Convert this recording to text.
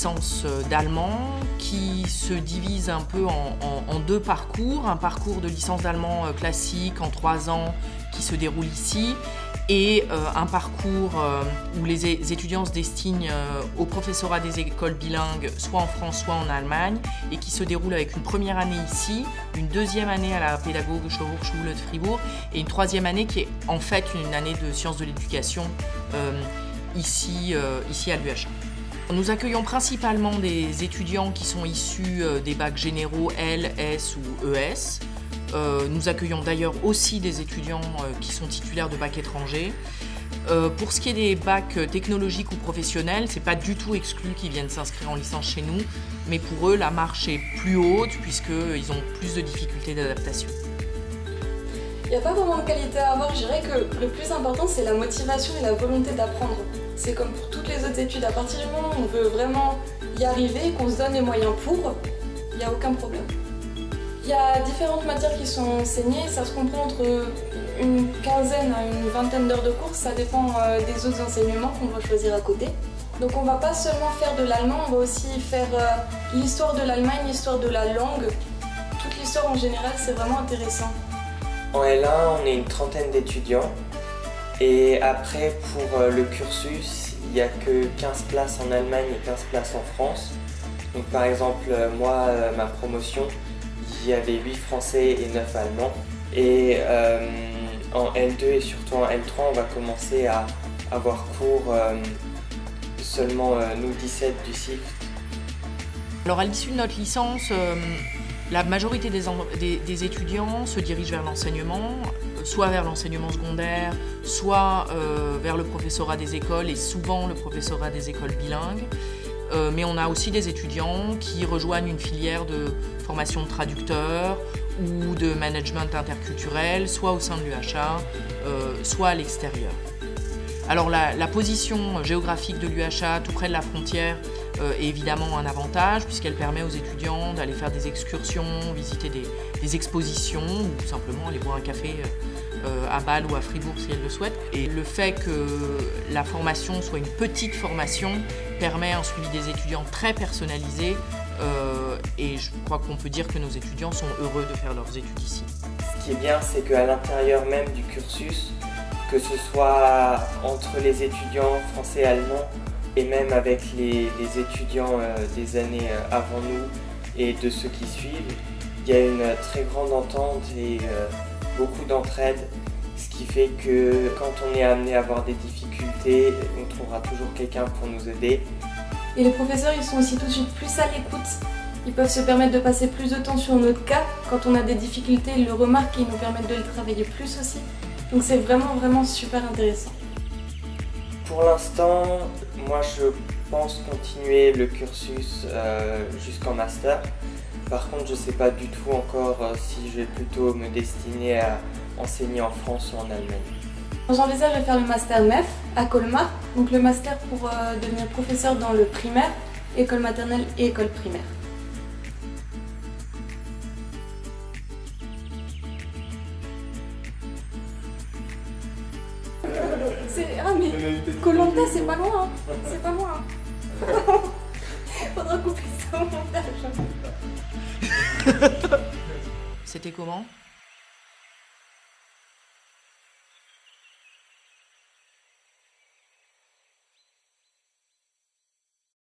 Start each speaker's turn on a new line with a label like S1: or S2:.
S1: licence d'allemand qui se divise un peu en deux parcours. Un parcours de licence d'allemand classique en 3 ans qui se déroule ici et un parcours où les étudiants se destinent au professorat des écoles bilingues, soit en France, soit en Allemagne, et qui se déroule avec une première année ici, une deuxième année à la Pädagogische Hochschule de Fribourg, et une troisième année qui est en fait une année de sciences de l'éducation ici à l'UHA. Nous accueillons principalement des étudiants qui sont issus des bacs généraux L, S ou ES. Nous accueillons d'ailleurs aussi des étudiants qui sont titulaires de bacs étrangers. Pour ce qui est des bacs technologiques ou professionnels, c'est pas du tout exclu qu'ils viennent s'inscrire en licence chez nous, mais pour eux la marche est plus haute puisqu'ils ont plus de difficultés d'adaptation.
S2: Il n'y a pas vraiment de qualité à avoir, je dirais que le plus important c'est la motivation et la volonté d'apprendre. C'est comme pour toutes les autres études, à partir du moment où on veut vraiment y arriver et qu'on se donne les moyens pour, il n'y a aucun problème. Il y a différentes matières qui sont enseignées, ça se comprend entre une quinzaine à une vingtaine d'heures de cours, ça dépend des autres enseignements qu'on va choisir à côté. Donc on ne va pas seulement faire de l'allemand, on va aussi faire l'histoire de l'Allemagne, l'histoire de la langue. Toute l'histoire en général, c'est vraiment intéressant.
S3: En L1, on est une trentaine d'étudiants et après pour le cursus, il n'y a que 15 places en Allemagne et 15 places en France. Donc par exemple, moi, ma promotion, il y avait 8 Français et 9 Allemands. Et en L2 et surtout en L3, on va commencer à avoir cours seulement nous 17 du SIFT.
S1: Alors à l'issue de notre licence, la majorité des étudiants se dirigent vers l'enseignement, soit vers l'enseignement secondaire, soit vers le professorat des écoles et souvent le professorat des écoles bilingues. Mais on a aussi des étudiants qui rejoignent une filière de formation de traducteurs ou de management interculturel, soit au sein de l'UHA, soit à l'extérieur. Alors la position géographique de l'UHA, tout près de la frontière, est évidemment un avantage puisqu'elle permet aux étudiants d'aller faire des excursions, visiter des expositions ou simplement aller boire un café à Bâle ou à Fribourg si elles le souhaitent. Et le fait que la formation soit une petite formation permet un suivi des étudiants très personnalisé et je crois qu'on peut dire que nos étudiants sont heureux de faire leurs études ici.
S3: Ce qui est bien, c'est qu'à l'intérieur même du cursus, que ce soit entre les étudiants français et allemands et même avec les étudiants des années avant nous et de ceux qui suivent, il y a une très grande entente et beaucoup d'entraide, ce qui fait que quand on est amené à avoir des difficultés, on trouvera toujours quelqu'un pour nous aider.
S2: Et les professeurs, ils sont aussi tout de suite plus à l'écoute. Ils peuvent se permettre de passer plus de temps sur notre cas. Quand on a des difficultés, ils le remarquent et ils nous permettent de les travailler plus aussi. Donc c'est vraiment super intéressant.
S3: Pour l'instant, moi je pense continuer le cursus jusqu'en master. Par contre, je ne sais pas du tout encore si je vais plutôt me destiner à enseigner en France ou en Allemagne.
S2: J'envisage de faire le master MEF à Colmar, donc le master pour devenir professeur dans le primaire, école maternelle et école primaire. Ah mais Koh-Lanta c'est pas loin, hein. C'est pas loin. Faudra couper ça au montage.
S1: C'était comment ?